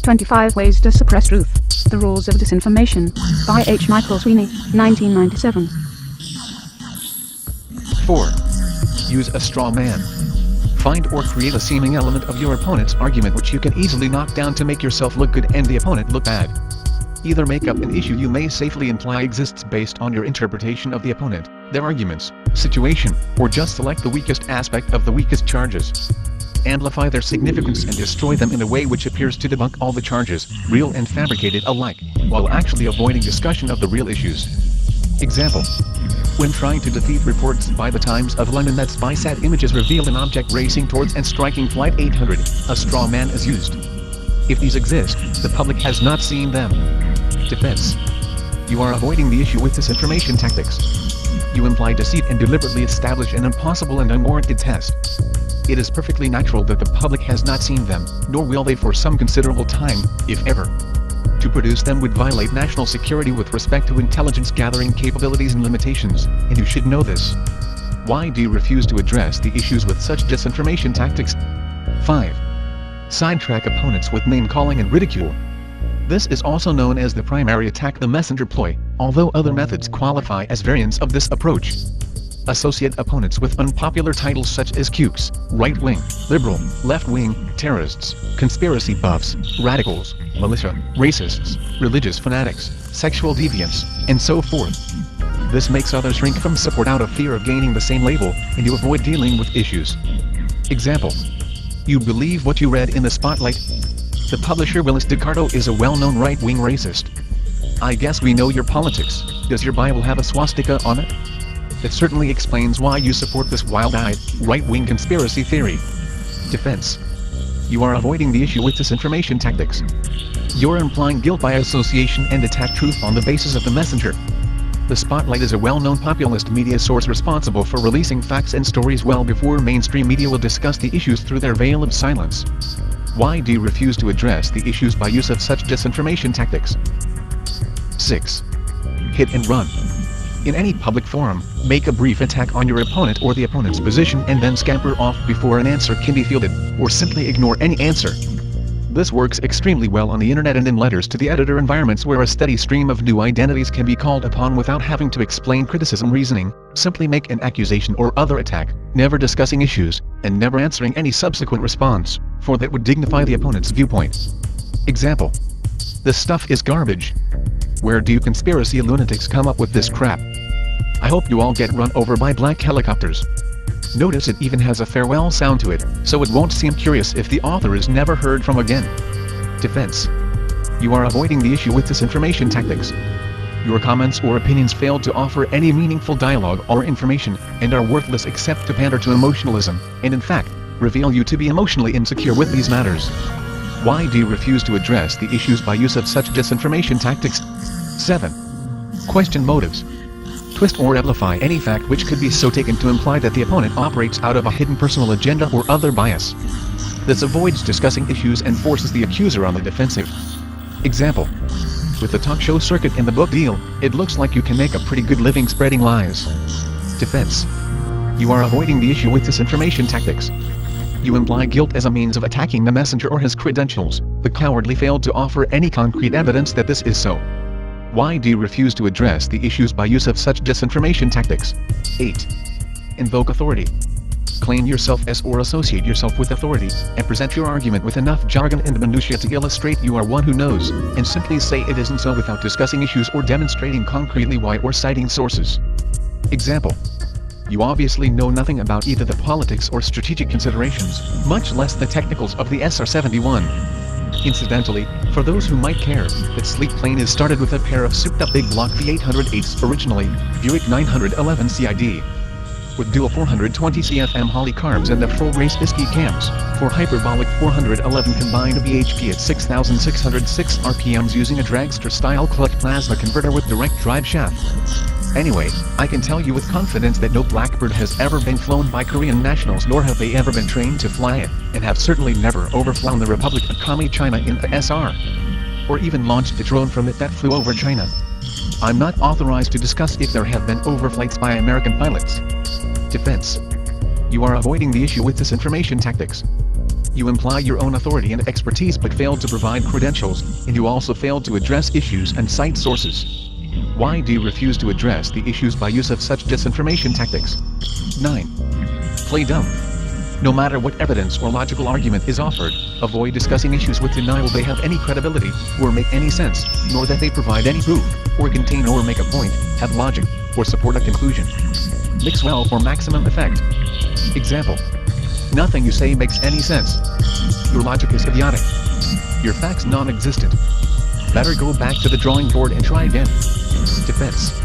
25 Ways to Suppress Truth. The Rules of Disinformation. By H. Michael Sweeney, 1997. 4. Use a straw man. Find or create a seeming element of your opponent's argument which you can easily knock down to make yourself look good and the opponent look bad. Either make up an issue you may safely imply exists based on your interpretation of the opponent, their arguments, situation, or just select the weakest aspect of the weakest charges. Amplify their significance and destroy them in a way which appears to debunk all the charges, real and fabricated alike, while actually avoiding discussion of the real issues. Example. When trying to defeat reports by the Times of London that spy-sat images reveal an object racing towards and striking Flight 800, a straw man is used. If these exist, the public has not seen them. Defense. You are avoiding the issue with disinformation tactics. You imply deceit and deliberately establish an impossible and unwarranted test. It is perfectly natural that the public has not seen them, nor will they for some considerable time, if ever. To produce them would violate national security with respect to intelligence gathering capabilities and limitations, and you should know this. Why do you refuse to address the issues with such disinformation tactics? 5. Sidetrack opponents with name-calling and ridicule. This is also known as the primary attack the messenger ploy, although other methods qualify as variants of this approach. Associate opponents with unpopular titles such as kooks, right-wing, liberal, left-wing, terrorists, conspiracy buffs, radicals, militia, racists, religious fanatics, sexual deviants, and so forth. This makes others shrink from support out of fear of gaining the same label, and you avoid dealing with issues. Example. You believe what you read in the Spotlight? The publisher Willis DeCardo is a well-known right-wing racist. I guess we know your politics. Does your Bible have a swastika on it? It certainly explains why you support this wild-eyed, right-wing conspiracy theory. Defense. You are avoiding the issue with disinformation tactics. You're implying guilt by association and attack truth on the basis of the messenger. The Spotlight is a well-known populist media source responsible for releasing facts and stories well before mainstream media will discuss the issues through their veil of silence. Why do you refuse to address the issues by use of such disinformation tactics? 6. Hit and run. In any public forum, make a brief attack on your opponent or the opponent's position and then scamper off before an answer can be fielded, or simply ignore any answer. This works extremely well on the internet and in letters to the editor environments where a steady stream of new identities can be called upon without having to explain criticism reasoning. Simply make an accusation or other attack, never discussing issues, and never answering any subsequent response, for that would dignify the opponent's viewpoint. Example. This stuff is garbage. Where do you conspiracy lunatics come up with this crap? I hope you all get run over by black helicopters. Notice it even has a farewell sound to it, so it won't seem curious if the author is never heard from again. Defense. You are avoiding the issue with disinformation tactics. Your comments or opinions fail to offer any meaningful dialogue or information, and are worthless except to pander to emotionalism, and in fact, reveal you to be emotionally insecure with these matters. Why do you refuse to address the issues by use of such disinformation tactics? 7. Question motives. Twist or amplify any fact which could be so taken to imply that the opponent operates out of a hidden personal agenda or other bias. This avoids discussing issues and forces the accuser on the defensive. Example. With the talk show circuit and the book deal, it looks like you can make a pretty good living spreading lies. Defense. You are avoiding the issue with disinformation tactics. You imply guilt as a means of attacking the messenger or his credentials, but cowardly failed to offer any concrete evidence that this is so. Why do you refuse to address the issues by use of such disinformation tactics? 8. Invoke authority. Claim yourself as or associate yourself with authority, and present your argument with enough jargon and minutiae to illustrate you are one who knows, and simply say it isn't so without discussing issues or demonstrating concretely why or citing sources. Example. You obviously know nothing about either the politics or strategic considerations, much less the technicals of the SR-71. Incidentally, for those who might care, that sleek plane is started with a pair of souped-up big block V808s originally, Buick 911 CID. With dual 420 CFM Holly carbs and the full race Isky cams, for hyperbolic 411 combined BHP at 6,606 RPMs using a dragster-style clutch plasma converter with direct drive shaft. Anyway, I can tell you with confidence that no Blackbird has ever been flown by Korean nationals, nor have they ever been trained to fly it, and have certainly never overflown the Republic of Commie China in the SR. Or even launched a drone from it that flew over China. I'm not authorized to discuss if there have been overflights by American pilots. Defense. You are avoiding the issue with disinformation tactics. You imply your own authority and expertise but failed to provide credentials, and you also failed to address issues and cite sources. Why do you refuse to address the issues by use of such disinformation tactics? 9. Play dumb. No matter what evidence or logical argument is offered, avoid discussing issues with denial they have any credibility, or make any sense, nor that they provide any proof, or contain or make a point, have logic, or support a conclusion. Mix well for maximum effect. Example. Nothing you say makes any sense. Your logic is idiotic. Your facts non-existent. Better go back to the drawing board and try again. Defense.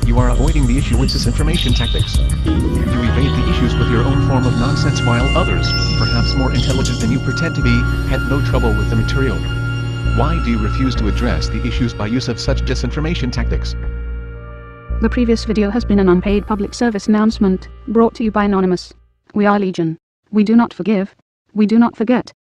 You are avoiding the issue with disinformation tactics. You evade the issues with your own form of nonsense while others, perhaps more intelligent than you pretend to be, had no trouble with the material. Why do you refuse to address the issues by use of such disinformation tactics? The previous video has been an unpaid public service announcement, brought to you by Anonymous. We are Legion. We do not forgive. We do not forget.